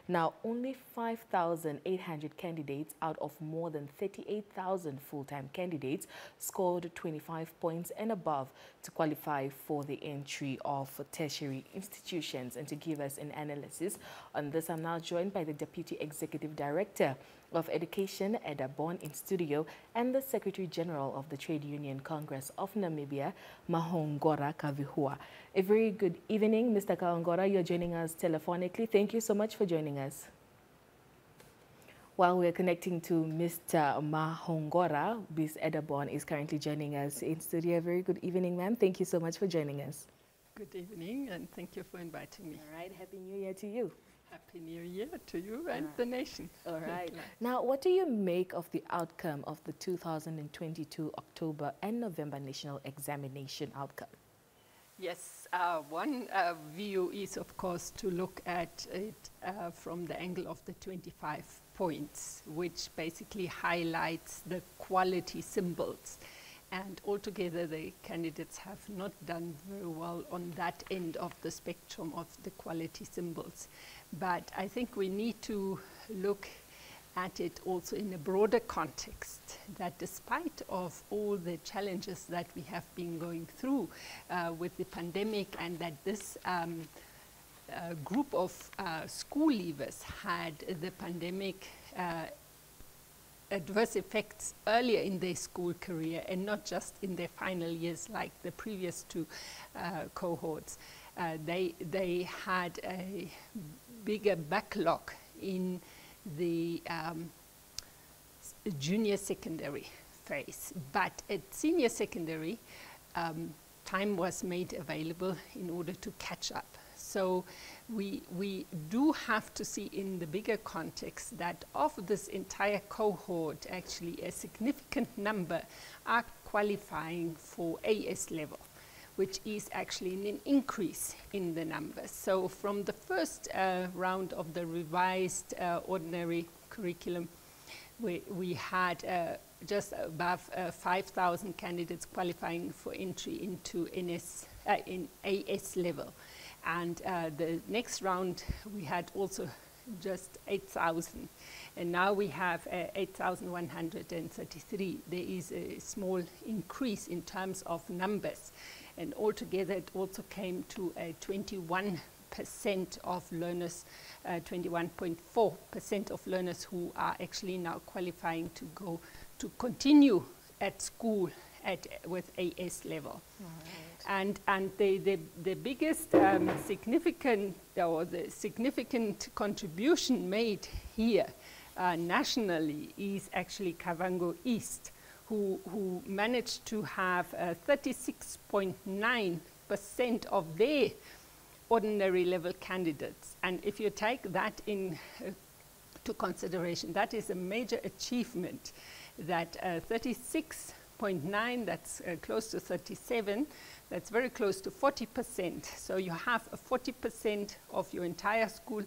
Now, only 5,800 candidates out of more than 38,000 full-time candidates scored 25 points and above to qualify for the entry of tertiary institutions. And to give us an analysis on this, I'm now joined by the Deputy Executive Director of Education, Eda Born, in studio, and the Secretary General of the Trade Union Congress of Namibia, Mahongora Kavihua. A very good evening, Mr. Kawangora. You're joining us telephonically. Thank you so much for joining us. While we're connecting to Mr. Mahongora, Ms. Eda Born is currently joining us in studio. Very good evening, ma'am. Thank you so much for joining us. Good evening, and thank you for inviting me. All right. Happy New Year to you. Happy New Year to you and the nation. All right. Now, what do you make of the outcome of the 2022 October and November national examination outcome? Yes, one view is, of course, to look at it from the angle of the 25 points, which basically highlights the quality symbols. And altogether, the candidates have not done very well on that end of the spectrum of the quality symbols. But I think we need to look at it also in a broader context, that despite of all the challenges that we have been going through with the pandemic, and that this group of school leavers had the pandemic adverse effects earlier in their school career and not just in their final years like the previous two cohorts. They had a bigger backlog in the junior secondary phase, but at senior secondary time was made available in order to catch up. So we do have to see in the bigger context that of this entire cohort, actually a significant number are qualifying for AS level, which is actually an increase in the numbers. So from the first round of the revised ordinary curriculum, we had just above 5,000 candidates qualifying for entry into in AS level. And the next round, we had also just 8,000. And now we have 8,133. There is a small increase in terms of numbers. And altogether, it also came to a 21% of learners, 21.4% of learners who are actually now qualifying to go to continue at school with AS level. Right. And the biggest significant contribution made here nationally is actually Kavango East, who managed to have 36.9% of their ordinary level candidates. And if you take that in to consideration, that is a major achievement, that 36.9, that's close to 37, that's very close to 40%. So you have a 40% of your entire school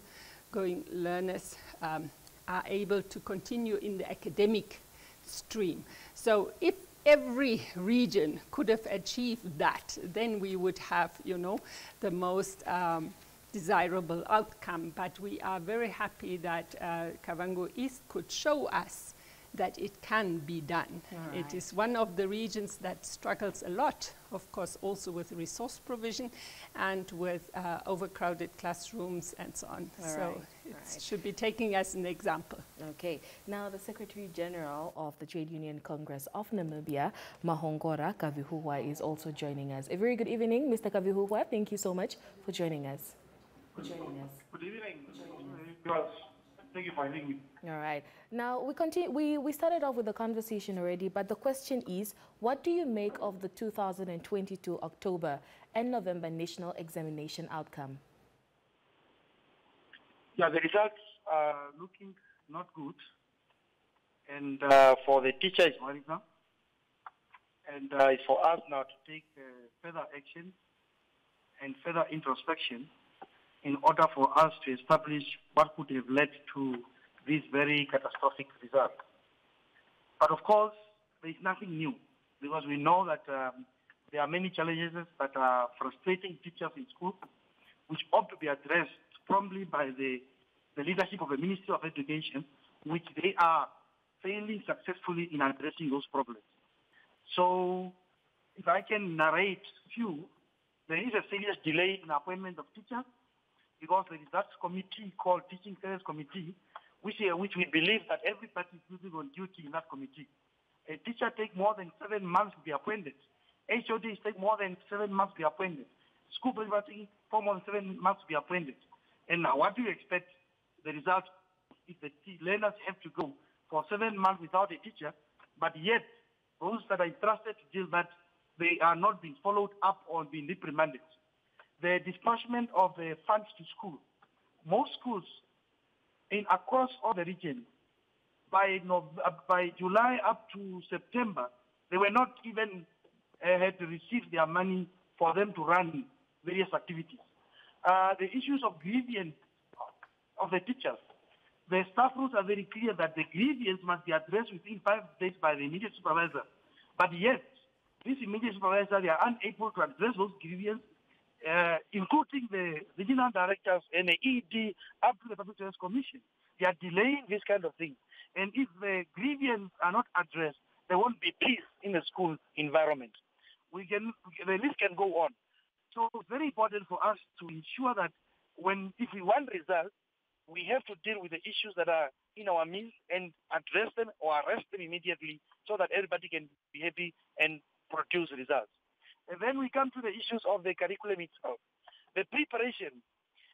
going learners are able to continue in the academic stream. So if every region could have achieved that, then we would have, you know, the most desirable outcome. But we are very happy that Kavango East could show us that it can be done. Right. It is one of the regions that struggles a lot, of course, also with resource provision and with overcrowded classrooms and so on. All so it should be taking as an example. Okay. Now, the Secretary General of the Trade Union Congress of Namibia, Mahongora Kavihua, is also joining us. A very good evening, Mr. Kavihua. Thank you so much for joining us. Good evening. Thank you for having me. All right. Now, we continue. We started off with the conversation already, but the question is, what do you make of the 2022 October and November national examination outcome? Yeah, the results are looking not good. And for the teachers, and it's for us now to take further action and further introspection in order for us to establish what could have led to this very catastrophic result. But of course, there is nothing new, because we know that there are many challenges that are frustrating teachers in school, which ought to be addressed promptly by the the leadership of the Ministry of Education, which they are failing successfully in addressing those problems. So if I can narrate few, there is a serious delay in appointment of teachers because there is that committee called Teaching Service Committee, which we believe that every party is losing on duty in that committee. A teacher takes more than 7 months to be appointed. HODs take more than 7 months to be appointed. School principals take more than 7 months to be appointed. And now what do you expect the result if the learners have to go for 7 months without a teacher, but yet those that are entrusted to deal that, they are not being followed up or being reprimanded. The disbursement of the funds to school. Most schools across all the region, by July up to September, they were not even had to receive their money for them to run various activities. The issues of grievance of the teachers. The staff rules are very clear that the grievance must be addressed within 5 days by the immediate supervisor. But yet, this immediate supervisor, they are unable to address those grievances, including the regional directors and the ED up to the Public Service Commission. They are delaying this kind of thing. And if the grievances are not addressed, there won't be peace in the school environment. The list can go on. So it's very important for us to ensure that if we want results, we have to deal with the issues that are in our midst and address them or arrest them immediately so that everybody can be happy and produce results. And then we come to the issues of the curriculum itself. The preparation.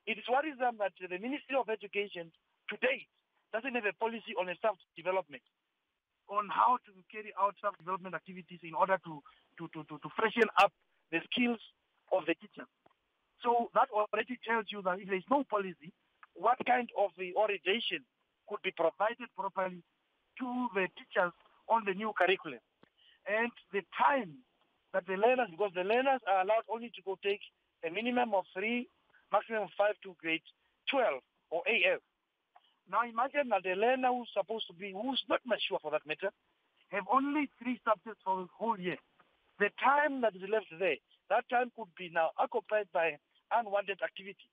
It is worrisome that the Ministry of Education to date doesn't have a policy on staff development, on how to carry out staff development activities in order to freshen up the skills of the teachers. So that already tells you that if there is no policy, what kind of the orientation could be provided properly to the teachers on the new curriculum. And the time that the learners, because the learners are allowed only to go take a minimum of 3, maximum of 5 to grade 12 or AF. Now imagine that the learner who's not mature for that matter, have only 3 subjects for the whole year. The time that is left there, that time could be now occupied by unwanted activity.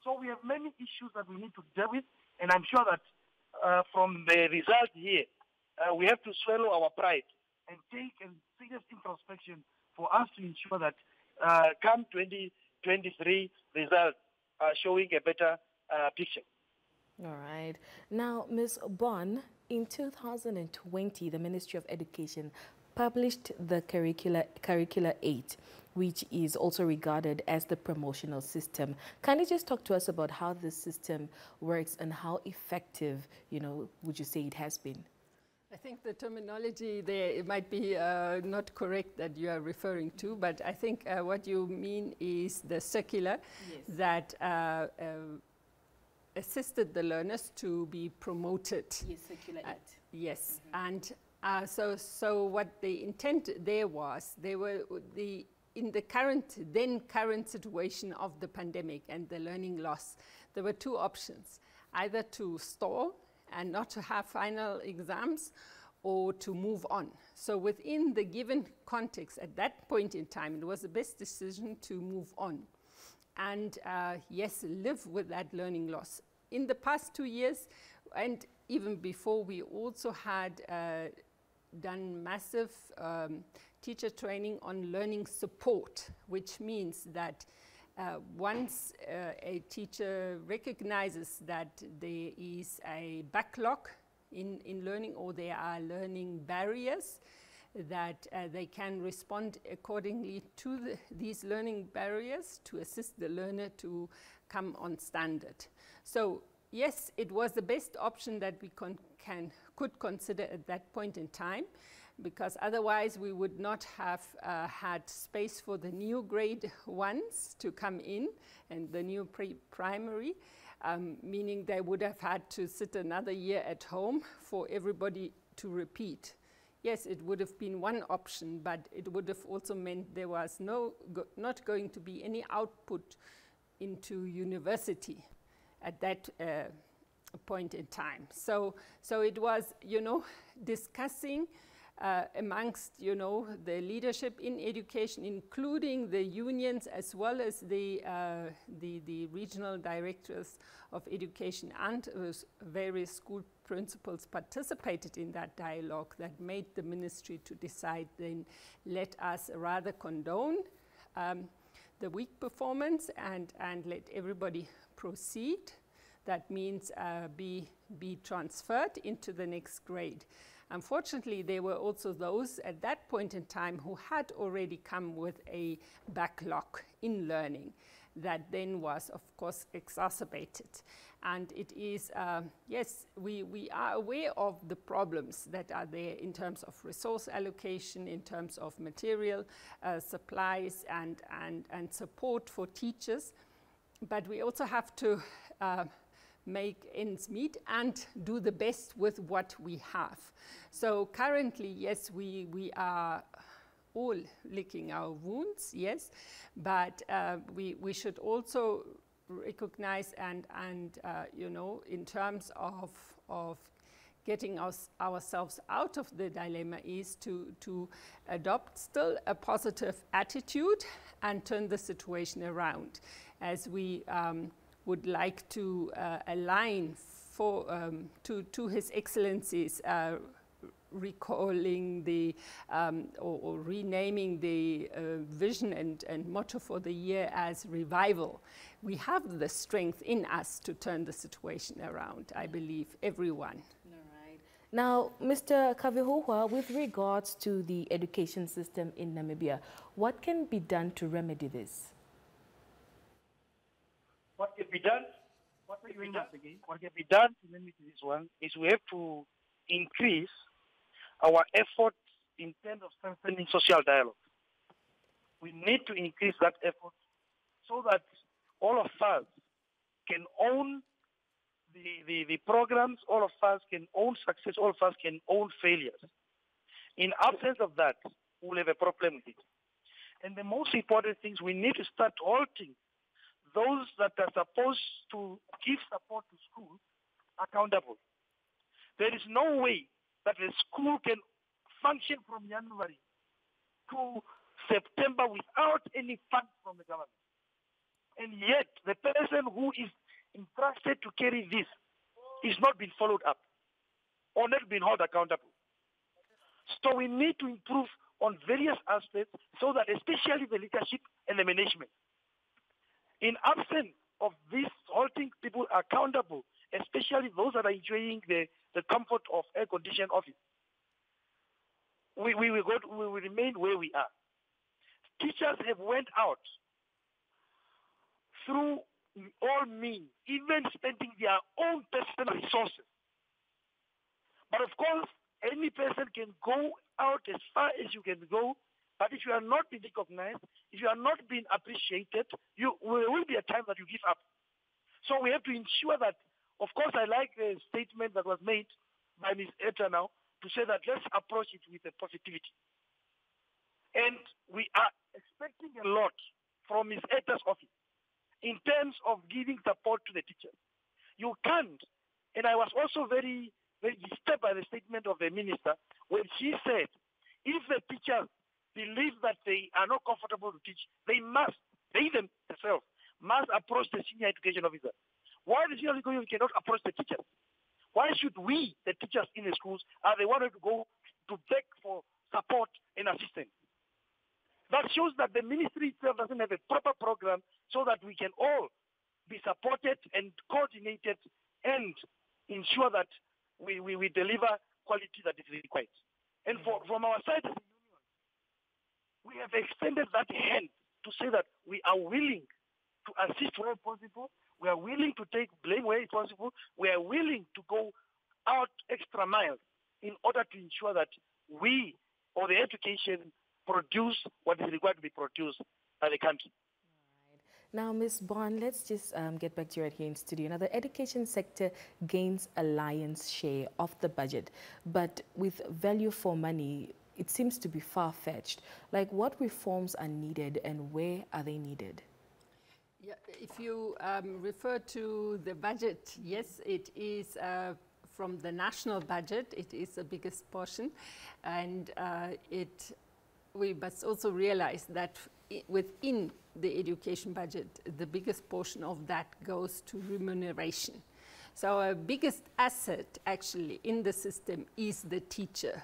So we have many issues that we need to deal with, and I'm sure that from the result here, we have to swallow our pride and take a serious introspection for us to ensure that come 2023, results are showing a better picture. All right. Now, Ms. Bon, in 2020, the Ministry of Education published the Curricula 8, which is also regarded as the promotional system. Can you just talk to us about how this system works and how effective, would you say it has been? I think the terminology there, it might be not correct that you are referring to, but I think what you mean is the circular that assisted the learners to be promoted. Yes, Circular 8. Yes, and so what the intent there was, they were in the current situation of the pandemic and the learning loss, there were 2 options, either to stall and not to have final exams or to move on. So within the given context at that point in time, it was the best decision to move on and yes, live with that learning loss. In the past 2 years and even before, we also had done massive teacher training on learning support, which means that once a teacher recognizes that there is a backlog in learning or there are learning barriers, that they can respond accordingly to these learning barriers to assist the learner to come on standard. So yes, it was the best option that we could consider at that point in time, because otherwise we would not have had space for the new grade 1s to come in and the new primary, meaning they would have had to sit another year at home for everybody to repeat. Yes, it would have been one option, but it would have also meant there was not going to be any output into university at that point in time. So it was, discussing amongst, the leadership in education, including the unions as well as the regional directors of education and various school principals participated in that dialogue that made the ministry to decide then let us rather condone the weak performance and let everybody proceed. That means be transferred into the next grade. Unfortunately, there were also those at that point in time who had already come with a backlog in learning that then was, of course, exacerbated. And it is, yes, we are aware of the problems that are there in terms of resource allocation, in terms of material supplies and support for teachers. But we also have to make ends meet and do the best with what we have. So currently, yes, we are all licking our wounds, yes, but we should also recognize and in terms of getting ourselves out of the dilemma is to adopt still a positive attitude and turn the situation around, as we would like to align to His Excellency's recalling the or renaming the vision and motto for the year as revival. We have the strength in us to turn the situation around, I believe, everyone. All right. Now, Mr. Kavihuhwa, with regards to the education system in Namibia, what can be done to remedy this? What can be done? What can be done to limit this one is we have to increase our efforts in terms of strengthening social dialogue. We need to increase that effort so that all of us can own the programs, all of us can own success, all of us can own failures. In absence of that, we'll have a problem with it. And the most important thing is we need to start halting those that are supposed to give support to schools accountable. There is no way that the school can function from January to September without any funds from the government. And yet, the person who is entrusted to carry this is not being followed up or not being held accountable. So we need to improve on various aspects so that especially the leadership and the management, in absence of this, holding people accountable, especially those that are enjoying the comfort of air-conditioned office, we will remain where we are. Teachers have went out through all means, even spending their own personal resources. But of course, any person can go out as far as you can go, but if you are not being recognized, if you are not being appreciated, there will be a time that you give up. So we have to ensure that, of course, I like the statement that was made by Ms. Etta now to say that let's approach it with a positivity. And we are expecting a lot from Ms. Etta's office in terms of giving support to the teachers. You can't, and I was also very, very disturbed by the statement of the minister when she said, if the teachers believe that they are not comfortable to teach, they themselves must approach the senior education officer. Why the senior education officer cannot approach the teachers? Why should we, the teachers in the schools, are the ones to go to beg for support and assistance? That shows that the ministry itself doesn't have a proper program so that we can all be supported and coordinated and ensure that we deliver quality that is required. And from our side as a union, we have extended that hand to say that we are willing to assist where possible, we are willing to take blame where it's possible, we are willing to go out extra miles in order to ensure that we, or the education, produce what is required to be produced by the country. Now, Ms. Bond, let's just get back to you right here in studio. Now, the education sector gains a lion's share of the budget, but with value for money, it seems to be far-fetched. Like, what reforms are needed and where are they needed? Yeah, if you refer to the budget, yes, it is from the national budget. It is the biggest portion, and we must also realize that within the education budget, the biggest portion of that goes to remuneration. So our biggest asset actually in the system is the teacher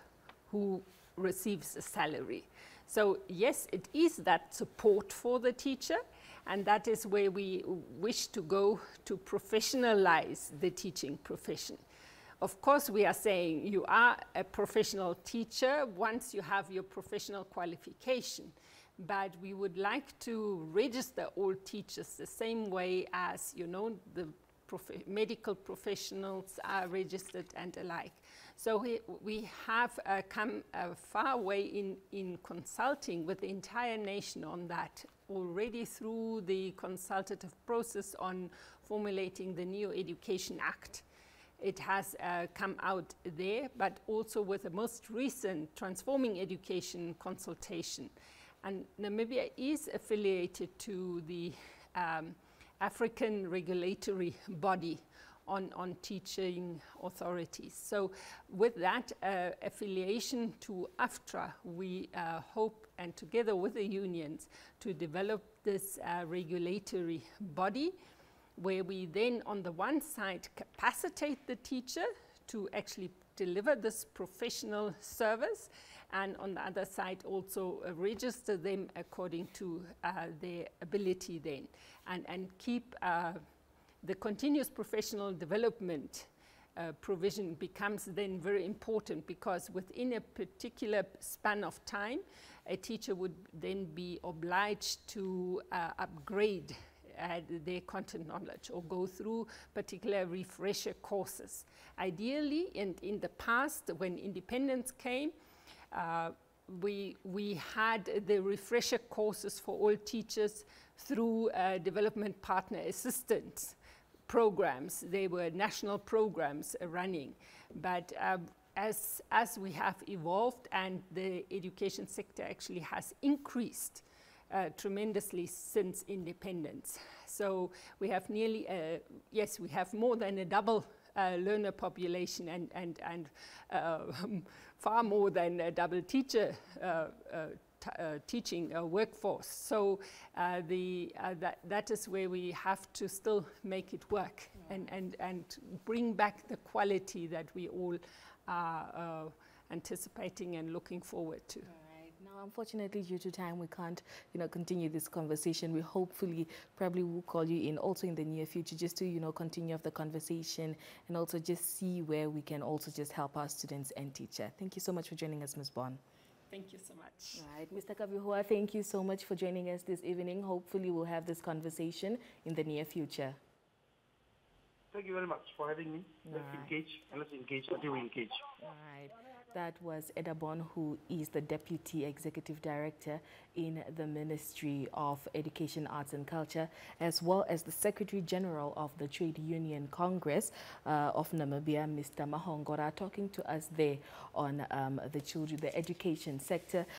who receives a salary. So yes, it is that support for the teacher, and that is where we wish to go to professionalize the teaching profession. Of course, we are saying you are a professional teacher once you have your professional qualification, but we would like to register all teachers the same way as, you know, the medical professionals are registered and alike. So we have come a far way in consulting with the entire nation on that already through the consultative process on formulating the new Education Act. It has come out there, but also with the most recent Transforming Education consultation. And Namibia is affiliated to the African regulatory body on teaching authorities. So with that affiliation to AFTRA, we hope, and together with the unions, to develop this regulatory body where we then on the one side capacitate the teacher to actually deliver this professional service, and on the other side also register them according to their ability then, and keep the continuous professional development provision becomes then very important, because within a particular span of time, a teacher would then be obliged to upgrade their content knowledge or go through particular refresher courses. Ideally, in the past, when independence came, we had the refresher courses for all teachers through development partner assistance programs. They were national programs running, but as we have evolved and the education sector actually has increased tremendously since independence. So we have nearly, yes, we have more than a double learner population and far more than a double teacher teaching workforce. So that is where we have to still make it work, and bring back the quality that we all are anticipating and looking forward to. Now, unfortunately, due to time, we can't, continue this conversation. We hopefully probably will call you in also in the near future, just to, continue the conversation and also just see where we can also just help our students and teacher. Thank you so much for joining us, Ms. Bon. Thank you so much. All right, Mr. Kabihua, thank you so much for joining us this evening. Hopefully, we'll have this conversation in the near future. Thank you very much for having me. Let's engage until we engage. All right. That was Eda Bon, who is the Deputy Executive Director in the Ministry of Education, Arts and Culture, as well as the Secretary General of the Trade Union Congress of Namibia, Mr. Mahongora, talking to us there on the education sector.